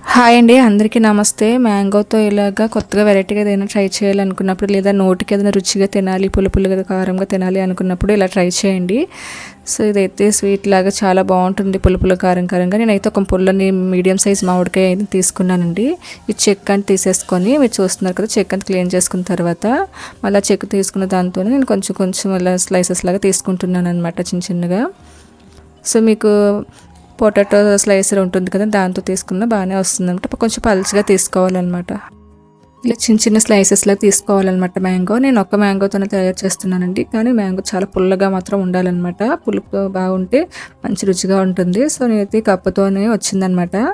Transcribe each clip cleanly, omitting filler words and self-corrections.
Hi అండి, అందరికీ నమస్తే. మ్యాంగోతో ఇలాగా కొత్తగా వెరైటీగా ఏదైనా ట్రై చేయాలనుకున్నప్పుడు, లేదా నోటికి ఏదైనా రుచిగా తినాలి, పులుపులుగా కారంగా తినాలి అనుకున్నప్పుడు ఇలా ట్రై చేయండి. సో ఇదైతే స్వీట్ లాగా చాలా బాగుంటుంది, పులుపులు కారంగా. నేనైతే ఒక పుల్లని మీడియం సైజ్ మామిడికాయ అయితే తీసుకున్నానండి. ఈ చెక్ అంతా తీసేసుకొని, మీరు చూస్తున్నారు కదా, చెక్ అంతా క్లీన్ చేసుకున్న తర్వాత మళ్ళీ చెక్ తీసుకున్న దాంతో నేను కొంచెం అలా స్లైసెస్ లాగా తీసుకుంటున్నాను అనమాట, చిన్నగా. సో మీకు పొటాటో స్లైసర్ ఉంటుంది కదా, దాంతో తీసుకున్న బాగానే వస్తుందన్నమాట. కొంచెం పలుచగా తీసుకోవాలన్నమాట. ఇలా చిన్న స్లైసెస్ లాగా తీసుకోవాలన్నమాట. మ్యాంగో నేను ఒక్క మ్యాంగోతోనే తయారు చేస్తున్నానండి, కానీ మ్యాంగో చాలా పుల్లగా మాత్రం ఉండాలన్నమాట. పులుపు బాగుంటే మంచి రుచిగా ఉంటుంది. సో నేనైతే ఈ కప్పుతోనే వచ్చిందనమాట.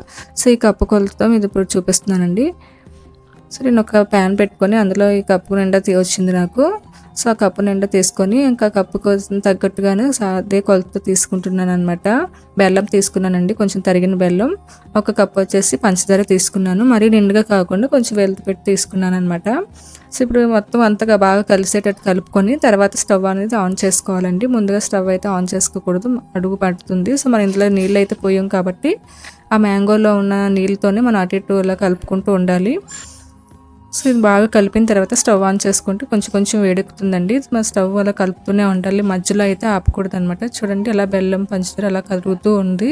సో ఈ కప్పు కొలతతో ఇది ఇప్పుడు చూపిస్తున్నానండి. సో నేను ఒక ప్యాన్ పెట్టుకొని అందులో ఈ కప్పు నిండా వచ్చింది నాకు. సో ఆ కప్పు నిండా తీసుకొని ఇంకా కప్పు కోసం తగ్గట్టుగానే అదే కొలత తీసుకుంటున్నాను అనమాట. బెల్లం తీసుకున్నానండి, కొంచెం తరిగిన బెల్లం. ఒక కప్పు వచ్చేసి పంచదార తీసుకున్నాను, మరీ నిండుగా కాకుండా కొంచెం వెలుతు పెట్టి తీసుకున్నాను అనమాట. సో ఇప్పుడు మొత్తం అంతగా బాగా కలిసేటట్టు కలుపుకొని తర్వాత స్టవ్ అనేది ఆన్ చేసుకోవాలండి. ముందుగా స్టవ్ అయితే ఆన్ చేసుకోకూడదు, అడుగు పడుతుంది. సో మనం ఇందులో నీళ్ళు అయితే పోయాం కాబట్టి ఆ మ్యాంగోలో ఉన్న నీళ్ళతోనే మనం అటు ఇటు ఇలా కలుపుకుంటూ ఉండాలి. సో ఇది బాగా కలిపిన తర్వాత స్టవ్ ఆన్ చేసుకుంటే కొంచెం వేడెక్కుతుందండి. మన స్టవ్ అలా కలుపుతూనే ఉండాలి, మధ్యలో అయితే ఆపకూడదు అనమాట. చూడండి అలా బెల్లం పంచదార అలా కలుగుతూ ఉంది.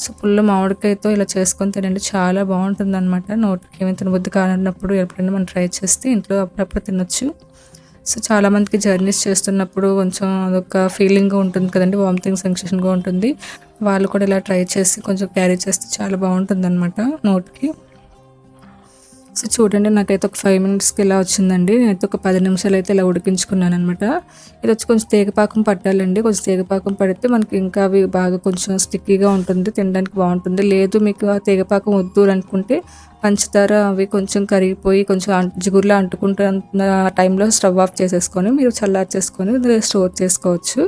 సో పుల్ల మామిడికాయతో ఇలా చేసుకొని తినండి, చాలా బాగుంటుంది అనమాట. నోటికి ఏమైనా తినబుద్ధి కానప్పుడు ఎప్పుడైనా మనం ట్రై చేస్తే ఇంట్లో అప్పుడప్పుడు తినొచ్చు. సో చాలామందికి జర్నీస్ చేస్తున్నప్పుడు కొంచెం అదొక ఫీలింగ్గా ఉంటుంది కదండి, వామిటింగ్ సెన్సేషన్గా ఉంటుంది. వాళ్ళు కూడా ఇలా ట్రై చేసి కొంచెం క్యారీ చేస్తే చాలా బాగుంటుంది అనమాట నోటికి. సో చూడండి, నాకైతే ఒక 5 మినిట్స్కి ఇలా వచ్చిందండి. నేనైతే ఒక 10 నిమిషాలు అయితే ఇలా ఉడికించుకున్నాను అనమాట. ఇది వచ్చి కొంచెం తీగపాకం పట్టాలండి. కొంచెం తీగపాకం పడితే మనకి ఇంకా అవి బాగా కొంచెం స్టిక్కీగా ఉంటుంది, తినడానికి బాగుంటుంది. లేదు మీకు ఆ తీగపాకం వద్దు అనుకుంటే పంచదార అవి కొంచెం కరిగిపోయి కొంచెం జిగురులా అంటుకుంటున్న టైంలో స్టవ్ ఆఫ్ చేసేసుకొని మీరు చల్లార్చేసుకొని స్టోర్ చేసుకోవచ్చు.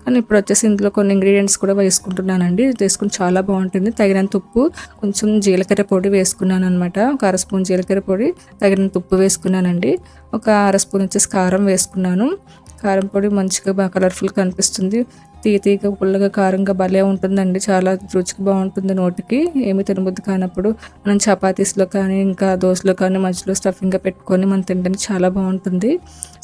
కానీ ఇప్పుడు వచ్చేసి ఇందులో కొన్ని ఇంగ్రీడియంట్స్ కూడా వేసుకుంటున్నానండి. వేసుకుని చాలా బాగుంటుంది. తగినంత ఉప్పు, కొంచెం జీలకర్ర పొడి వేసుకున్నాను అనమాట. ఒక 1/2 స్పూన్ జీలకర్ర పొడి, తగినంత ఉప్పు వేసుకున్నానండి. ఒక 1/2 స్పూన్ వచ్చేసి కారం వేసుకున్నాను. కారం పొడి మంచిగా బాగా కలర్ఫుల్గా కనిపిస్తుంది. తీయగా పుల్లగా కారంగా భలే ఉంటుందండి, చాలా రుచిగా బాగుంటుంది నోటికి. ఏమి తినబుద్ధి కానప్పుడు మనం చపాతీస్లో కానీ ఇంకా దోశలో కానీ మధ్యలో స్టఫింగ్గా పెట్టుకొని మనం తినడానికి చాలా బాగుంటుంది.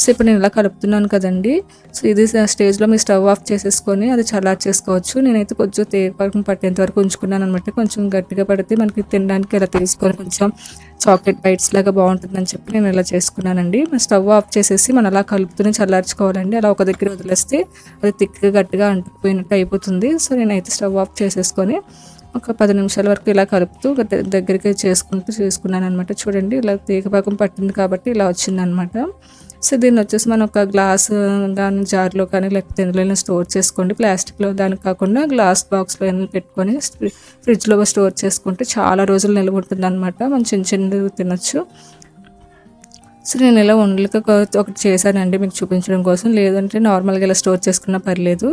సో ఇప్పుడు నేను ఇలా కలుపుతున్నాను కదండి. సో ఇది స్టేజ్లో మీరు స్టవ్ ఆఫ్ చేసేసుకొని అది చల్లారి చేసుకోవచ్చు. నేనైతే కొంచెం తేగపాకం పట్టేంత వరకు ఉంచుకున్నాను అనమాట. కొంచెం గట్టిగా పడితే మనకి తినడానికి ఇలా తీసుకొని కొంచెం చాక్లెట్ బైట్స్ లాగా బాగుంటుందని చెప్పి నేను ఇలా చేసుకున్నానండి. స్టవ్ ఆఫ్ చేసేసి మనం అలా కలుపుతూనే చల్లార్చుకోవాలండి. అలా ఒక దగ్గర వదిలేస్తే అది తిక్కగా గట్టిగా అంటుకుపోయినట్టు అయిపోతుంది. సో నేనైతే స్టవ్ ఆఫ్ చేసేసుకొని ఒక 10 నిమిషాల వరకు ఇలా కలుపుతూ దగ్గరికి చేసుకున్నాను అనమాట. చూడండి ఇలా తీగపాకం పట్టింది కాబట్టి ఇలా వచ్చిందనమాట. సో దీన్ని వచ్చేసి మనం ఒక గ్లాస్ కానీ జార్లో కానీ లేకపోతే ఎందులో స్టోర్ చేసుకోండి. ప్లాస్టిక్లో దానికి కాకుండా గ్లాస్ బాక్స్లో పెట్టుకొని ఫ్రిడ్జ్లో స్టోర్ చేసుకుంటే చాలా రోజులు నిల్వ ఉంటుంది అనమాట. మనం చిన్నవి తినొచ్చు. సో నేను ఇలా ఉండలుగా ఒకటి చేశానండి మీకు చూపించడం కోసం, లేదంటే నార్మల్గా ఇలా స్టోర్ చేసుకున్నా పర్లేదు.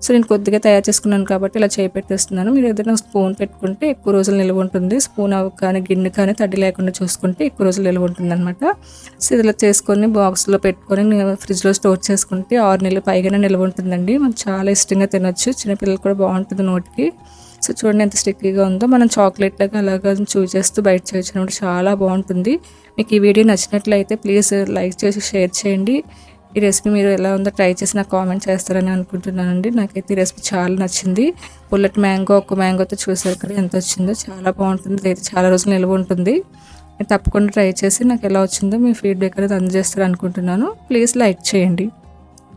సో నేను కొద్దిగా తయారు చేసుకున్నాను కాబట్టి ఇలా చేపెట్టేస్తున్నాను. మీరు ఏదైనా స్పూన్ పెట్టుకుంటే ఎక్కువ రోజులు నిల్వ ఉంటుంది. స్పూన్ కానీ గిన్నె కానీ తడి లేకుండా చూసుకుంటే ఎక్కువ రోజులు నిల్వ ఉంటుంది అనమాట. సో ఇలా చేసుకొని బాక్స్లో పెట్టుకొని ఫ్రిడ్జ్లో స్టోర్ చేసుకుంటే 6 నెలలు పైగానే నిల్వ ఉంటుందండి. మనం చాలా ఇష్టంగా తినొచ్చు, చిన్నపిల్లలు కూడా బాగుంటుంది నోటికి. సో చూడండి ఎంత స్టిక్కీగా ఉందో. మనం చాక్లెట్ లాగా అలాగా చేస్తూ బయట చేయొచ్చు, చాలా బాగుంటుంది. మీకు ఈ వీడియో నచ్చినట్లయితే ప్లీజ్ లైక్ చేసి షేర్ చేయండి. ఈ రెసిపీ మీరు ఎలా ఉందో ట్రై చేసి నాకు కామెంట్ చేస్తారని అనుకుంటున్నానండి. నాకైతే ఈ రెసిపీ చాలా నచ్చింది. పుల్లటి మ్యాంగో, ఒక మ్యాంగోతో చూసారు కదా ఎంత వచ్చిందో, చాలా బాగుంటుంది. అయితే చాలా రోజులు నిల్వ ఉంటుంది. తప్పకుండా ట్రై చేసి నాకు ఎలా వచ్చిందో మీ ఫీడ్బ్యాక్ అనేది అందజేస్తారు అనుకుంటున్నాను. ప్లీజ్ లైక్ చేయండి.